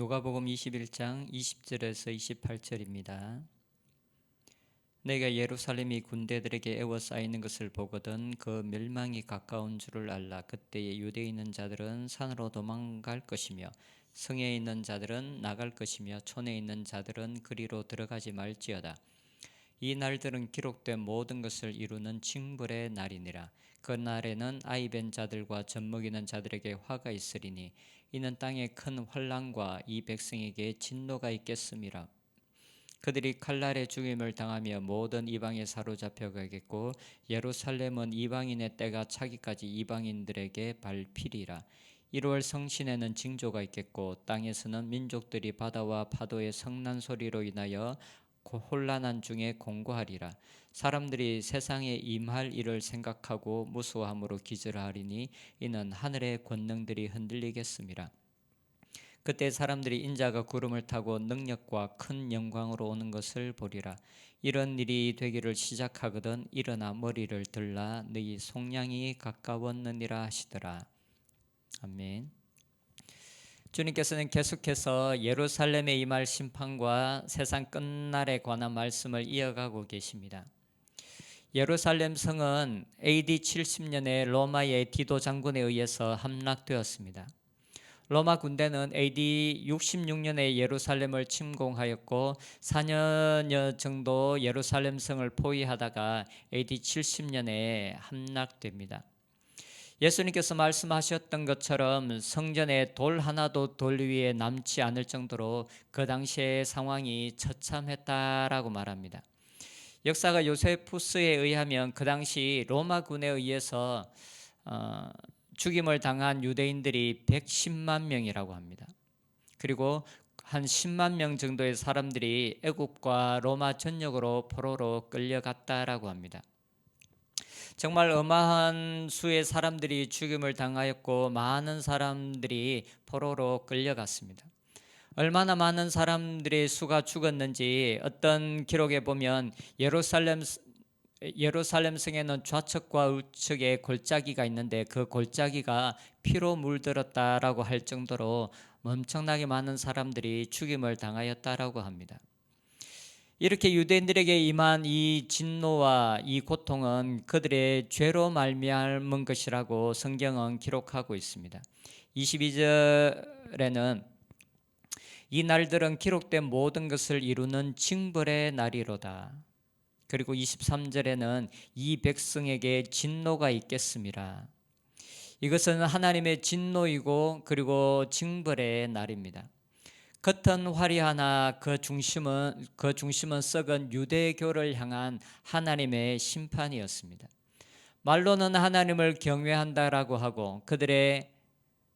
누가복음 21장 20절에서 28절입니다. 내가 예루살렘이 군대들에게 에워싸이는 것을 보거든 그 멸망이 가까운 줄을 알라. 그때에 유대에 있는 자들은 산으로 도망갈 것이며 성에 있는 자들은 나갈 것이며 촌에 있는 자들은 그리로 들어가지 말지어다. 이 날들은 기록된 모든 것을 이루는 징벌의 날이니라. 그 날에는 아이 벤 자들과 젖먹이는 자들에게 화가 있으리니 이는 땅에 큰 환난과 이 백성에게 진노가 있겠음이라. 그들이 칼날에 죽임을 당하며 모든 이방에 사로잡혀 가겠고 예루살렘은 이방인의 때가 차기까지 이방인들에게 밟히리라. 1월 성신에는 징조가 있겠고 땅에서는 민족들이 바다와 파도의 성난 소리로 인하여 혼란한 중에 공고하리라. 사람들이 세상에 임할 일을 생각하고 무수함으로 기절하리니 이는 하늘의 권능들이 흔들리겠음이라. 그때 사람들이 인자가 구름을 타고 능력과 큰 영광으로 오는 것을 보리라. 이런 일이 되기를 시작하거든 일어나 머리를 들라 너희 속량이 가까웠느니라 하시더라. 아멘. 주님께서는 계속해서 예루살렘에 임할 심판과 세상 끝날에 관한 말씀을 이어가고 계십니다. 예루살렘 성은 AD 70년에 로마의 디도 장군에 의해서 함락되었습니다. 로마 군대는 AD 66년에 예루살렘을 침공하였고 4년여 정도 예루살렘 성을 포위하다가 AD 70년에 함락됩니다. 예수님께서 말씀하셨던 것처럼 성전에 돌 하나도 돌 위에 남지 않을 정도로 그 당시의 상황이 처참했다라고 말합니다. 역사가 요세푸스에 의하면 그 당시 로마군에 의해서 죽임을 당한 유대인들이 110만 명이라고 합니다. 그리고 한 10만 명 정도의 사람들이 애굽과 로마 전역으로 포로로 끌려갔다라고 합니다. 정말 어마한 수의 사람들이 죽임을 당하였고 많은 사람들이 포로로 끌려갔습니다. 얼마나 많은 사람들의 수가 죽었는지 어떤 기록에 보면 예루살렘 성에는 좌측과 우측에 골짜기가 있는데 그 골짜기가 피로 물들었다라고 할 정도로 엄청나게 많은 사람들이 죽임을 당하였다라고 합니다. 이렇게 유대인들에게 임한 이 진노와 이 고통은 그들의 죄로 말미암은 것이라고 성경은 기록하고 있습니다. 22절에는 이 날들은 기록된 모든 것을 이루는 징벌의 날이로다. 그리고 23절에는 이 백성에게 진노가 있겠음이라. 이것은 하나님의 진노이고 그리고 징벌의 날입니다. 겉은 화려하나 그 중심은 썩은 유대교를 향한 하나님의 심판이었습니다. 말로는 하나님을 경외한다라고 하고 그들의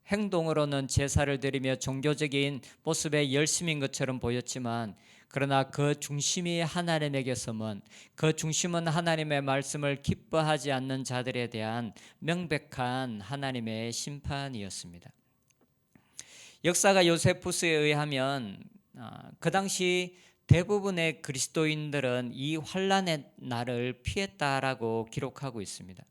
행동으로는 제사를 드리며 종교적인 모습의 열심인 것처럼 보였지만 그러나 그 중심이 하나님에게서면 그 중심은 하나님의 말씀을 기뻐하지 않는 자들에 대한 명백한 하나님의 심판이었습니다. 역사가 요세푸스에 의하면 그 당시 대부분의 그리스도인들은 이 환난의 날을 피했다라고 기록하고 있습니다.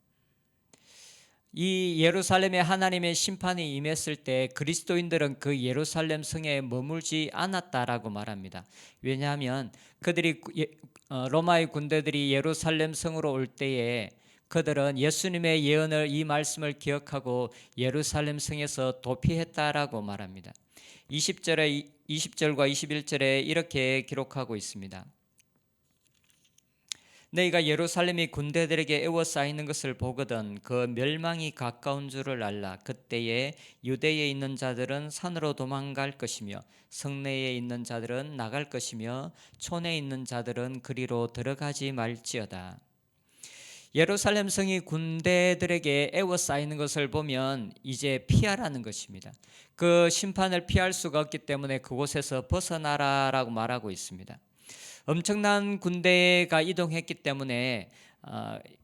이 예루살렘에 하나님의 심판이 임했을 때 그리스도인들은 그 예루살렘 성에 머물지 않았다라고 말합니다. 왜냐하면 그들이 로마의 군대들이 예루살렘 성으로 올 때에 그들은 예수님의 예언을 이 말씀을 기억하고 예루살렘 성에서 도피했다라고 말합니다. 20절과 21절에 이렇게 기록하고 있습니다. 너희가 예루살렘이 군대들에게 에워싸이는 것을 보거든 그 멸망이 가까운 줄을 알라. 그때에 유대에 있는 자들은 산으로 도망갈 것이며 성내에 있는 자들은 나갈 것이며 촌에 있는 자들은 그리로 들어가지 말지어다. 예루살렘 성이 군대들에게 에워싸이는 것을 보면 이제 피하라는 것입니다. 그 심판을 피할 수가 없기 때문에 그곳에서 벗어나라라고 말하고 있습니다. 엄청난 군대가 이동했기 때문에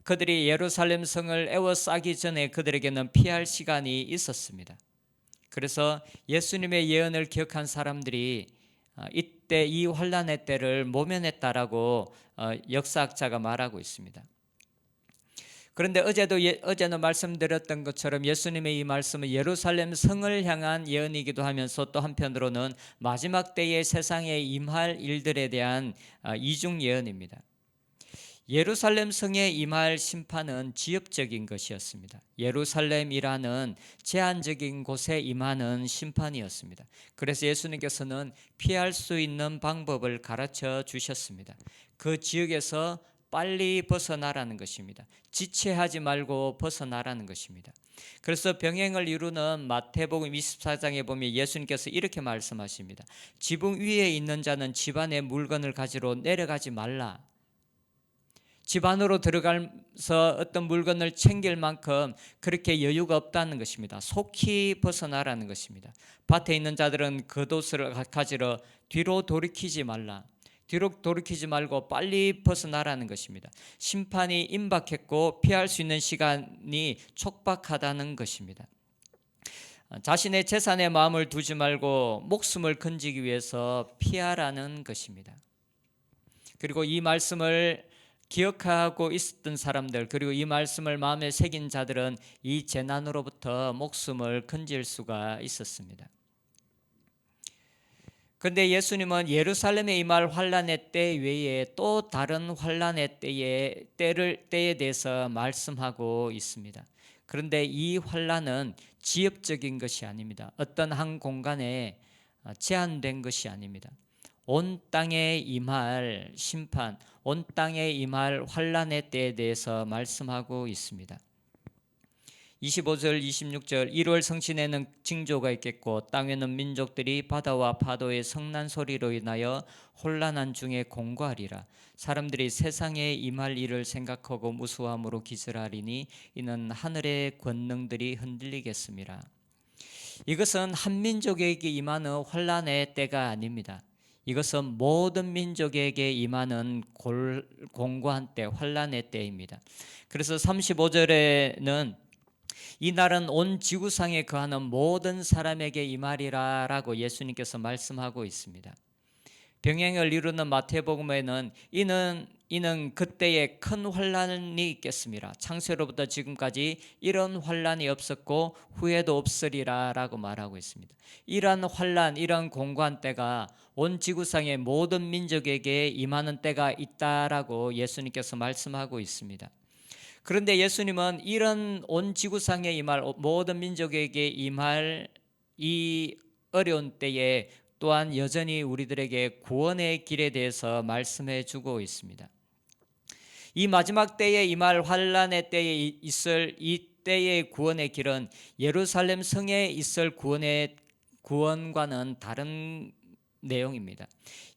그들이 예루살렘 성을 에워싸기 전에 그들에게는 피할 시간이 있었습니다. 그래서 예수님의 예언을 기억한 사람들이 이때 이 환난의 때를 모면했다라고 역사학자가 말하고 있습니다. 그런데 어제는 말씀드렸던 것처럼 예수님의 이 말씀은 예루살렘 성을 향한 예언이기도 하면서 또 한편으로는 마지막 때에 세상에 임할 일들에 대한 이중 예언입니다. 예루살렘 성에 임할 심판은 지엽적인 것이었습니다. 예루살렘이라는 제한적인 곳에 임하는 심판이었습니다. 그래서 예수님께서는 피할 수 있는 방법을 가르쳐 주셨습니다. 그 지역에서 빨리 벗어나라는 것입니다. 지체하지 말고 벗어나라는 것입니다. 그래서 병행을 이루는 마태복음 24장에 보면 예수님께서 이렇게 말씀하십니다. 지붕 위에 있는 자는 집안의 물건을 가지러 내려가지 말라. 집 안으로 들어가서 어떤 물건을 챙길 만큼 그렇게 여유가 없다는 것입니다. 속히 벗어나라는 것입니다. 밭에 있는 자들은 겉옷을 가지러 뒤로 돌이키지 말라. 뒤로 돌이키지 말고 빨리 벗어나라는 것입니다. 심판이 임박했고 피할 수 있는 시간이 촉박하다는 것입니다. 자신의 재산에 마음을 두지 말고 목숨을 건지기 위해서 피하라는 것입니다. 그리고 이 말씀을 기억하고 있었던 사람들, 그리고 이 말씀을 마음에 새긴 자들은 이 재난으로부터 목숨을 건질 수가 있었습니다. 그런데 예수님은 예루살렘에 임할 환란의 때 외에 또 다른 환란의 때에 대해서 말씀하고 있습니다. 그런데 이 환란은 지엽적인 것이 아닙니다. 어떤 한 공간에 제한된 것이 아닙니다. 온 땅에 임할 심판, 온 땅에 임할 환란의 때에 대해서 말씀하고 있습니다. 25절 26절 1월 성신에는 징조가 있겠고 땅에는 민족들이 바다와 파도의 성난 소리로 인하여 혼란한 중에 공고하리라. 사람들이 세상에 임할 일을 생각하고 무수함으로 기절하리니 이는 하늘의 권능들이 흔들리겠습니다. 이것은 한 민족에게 임하는 혼란의 때가 아닙니다. 이것은 모든 민족에게 임하는 공고한 때, 환란의 때입니다. 그래서 35절에는 이 날은 온 지구상에 거하는 모든 사람에게 임하리라라고 예수님께서 말씀하고 있습니다. 병행을 이루는 마태복음에는 이는 그때에 큰 환란이 있겠습니다. 창세로부터 지금까지 이런 환란이 없었고 후에도 없으리라라고 말하고 있습니다. 이러한 환란, 이러한 공고한 때가 온 지구상의 모든 민족에게 임하는 때가 있다라고 예수님께서 말씀하고 있습니다. 그런데 예수님은 이런 온 지구상에 임할 모든 민족에게 임할 이 어려운 때에 또한 여전히 우리들에게 구원의 길에 대해서 말씀해 주고 있습니다. 이 마지막 때에 임할 환란의 때에 있을 이 때의 구원의 길은 예루살렘 성에 있을 구원과는 다른 내용입니다.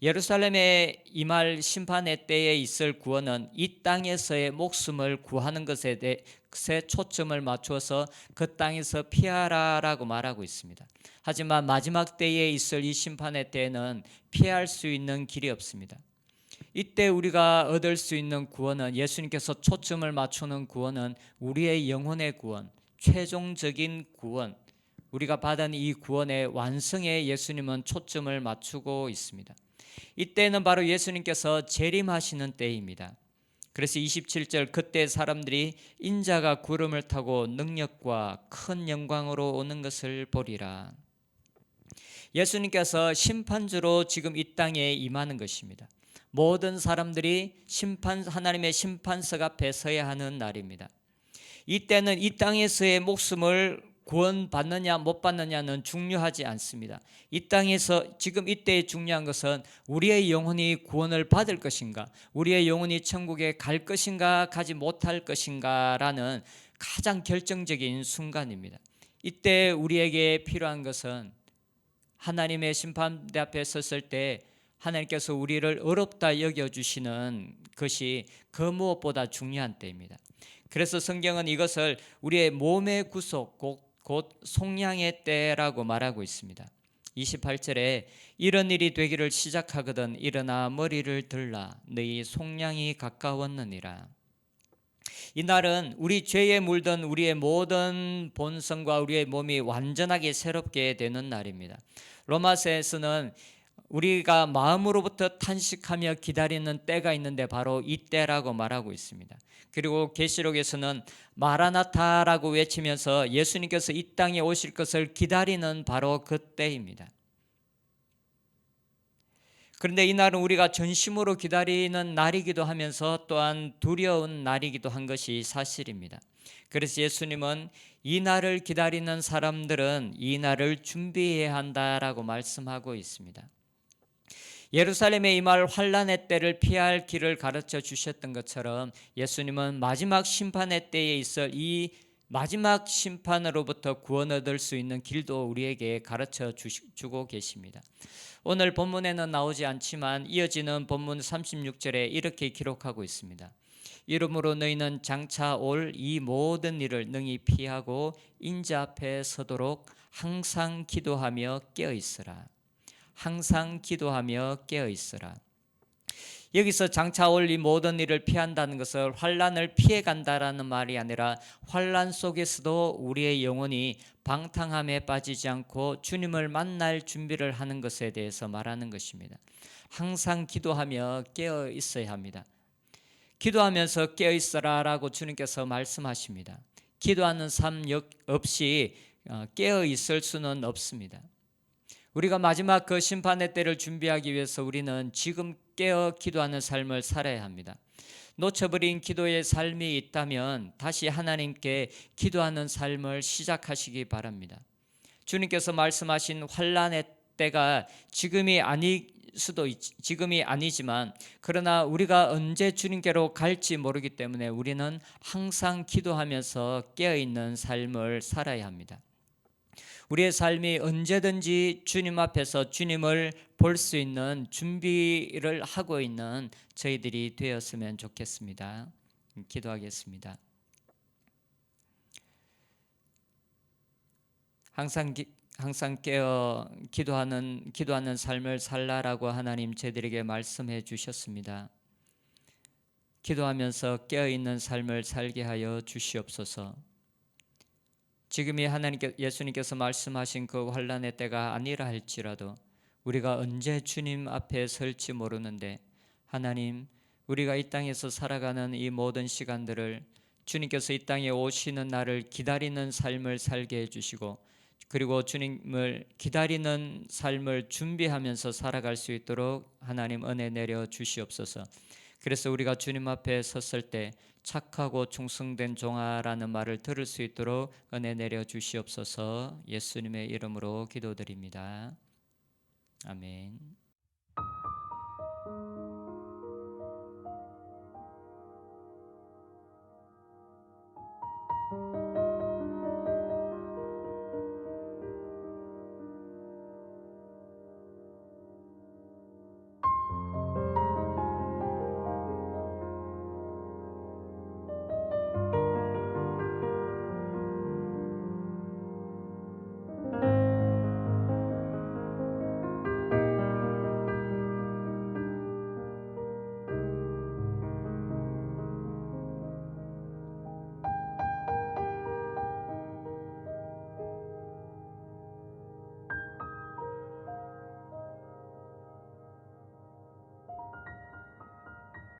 예루살렘에 임할 심판의 때에 있을 구원은 이 땅에서의 목숨을 구하는 것에 초점을 맞추어서 그 땅에서 피하라라고 말하고 있습니다. 하지만 마지막 때에 있을 이 심판의 때에는 피할 수 있는 길이 없습니다. 이때 우리가 얻을 수 있는 구원은, 예수님께서 초점을 맞추는 구원은 우리의 영혼의 구원, 최종적인 구원, 우리가 받은 이 구원의 완성에 예수님은 초점을 맞추고 있습니다. 이때는 바로 예수님께서 재림하시는 때입니다. 그래서 27절 그때 사람들이 인자가 구름을 타고 능력과 큰 영광으로 오는 것을 보리라. 예수님께서 심판주로 지금 이 땅에 임하는 것입니다. 모든 사람들이 하나님의 심판석 앞에 서야 하는 날입니다. 이때는 이 땅에서의 목숨을 구원받느냐 못 받느냐는 중요하지 않습니다. 이 땅에서 지금 이때에 중요한 것은 우리의 영혼이 구원을 받을 것인가, 우리의 영혼이 천국에 갈 것인가 가지 못할 것인가라는 가장 결정적인 순간입니다. 이때 우리에게 필요한 것은 하나님의 심판대 앞에 섰을 때 하나님께서 우리를 어렵다 여겨주시는 것이 그 무엇보다 중요한 때입니다. 그래서 성경은 이것을 우리의 몸의 구속, 곧 속량의 때라고 말하고 있습니다. 28절에 이런 일이 되기를 시작하거든 일어나 머리를 들라 너희 속량이 가까웠느니라. 이 날은 우리 죄에 물든 우리의 모든 본성과 우리의 몸이 완전하게 새롭게 되는 날입니다. 로마서에서는 우리가 마음으로부터 탄식하며 기다리는 때가 있는데 바로 이 때라고 말하고 있습니다. 그리고 계시록에서는 마라나타라고 외치면서 예수님께서 이 땅에 오실 것을 기다리는 바로 그 때입니다. 그런데 이 날은 우리가 전심으로 기다리는 날이기도 하면서 또한 두려운 날이기도 한 것이 사실입니다. 그래서 예수님은 이 날을 기다리는 사람들은 이 날을 준비해야 한다라고 말씀하고 있습니다. 예루살렘에 임할 환란의 때를 피할 길을 가르쳐 주셨던 것처럼 예수님은 마지막 심판의 때에 있을 이 마지막 심판으로부터 구원 얻을 수 있는 길도 우리에게 가르쳐 주고 계십니다. 오늘 본문에는 나오지 않지만 이어지는 본문 36절에 이렇게 기록하고 있습니다. 이러므로 너희는 장차 올 이 모든 일을 능히 피하고 인자 앞에 서도록 항상 기도하며 깨어 있으라. 항상 기도하며 깨어 있으라. 여기서 장차 올 이 모든 일을 피한다는 것은 환란을 피해 간다라는 말이 아니라 환란 속에서도 우리의 영혼이 방탕함에 빠지지 않고 주님을 만날 준비를 하는 것에 대해서 말하는 것입니다. 항상 기도하며 깨어 있어야 합니다. 기도하면서 깨어 있어라라고 주님께서 말씀하십니다. 기도하는 삶 없이 깨어 있을 수는 없습니다. 우리가 마지막 그 심판의 때를 준비하기 위해서 우리는 지금 깨어 기도하는 삶을 살아야 합니다. 놓쳐버린 기도의 삶이 있다면 다시 하나님께 기도하는 삶을 시작하시기 바랍니다. 주님께서 말씀하신 환란의 때가 지금이 아니지만 그러나 우리가 언제 주님께로 갈지 모르기 때문에 우리는 항상 기도하면서 깨어있는 삶을 살아야 합니다. 우리의 삶이 언제든지 주님 앞에서 주님을 볼 수 있는 준비를 하고 있는 저희들이 되었으면 좋겠습니다. 기도하겠습니다. 항상 깨어 기도하는 삶을 살라라고 하나님 저희들에게 말씀해 주셨습니다. 기도하면서 깨어 있는 삶을 살게 하여 주시옵소서. 지금이 예수님께서 말씀하신 그 환란의 때가 아니라 할지라도 우리가 언제 주님 앞에 설지 모르는데 하나님, 우리가 이 땅에서 살아가는 이 모든 시간들을 주님께서 이 땅에 오시는 날을 기다리는 삶을 살게 해주시고 그리고 주님을 기다리는 삶을 준비하면서 살아갈 수 있도록 하나님 은혜 내려 주시옵소서. 그래서 우리가 주님 앞에 섰을 때 착하고 충성된 종아라는 말을 들을 수 있도록 은혜 내려 주시옵소서. 예수님의 이름으로 기도드립니다. 아멘.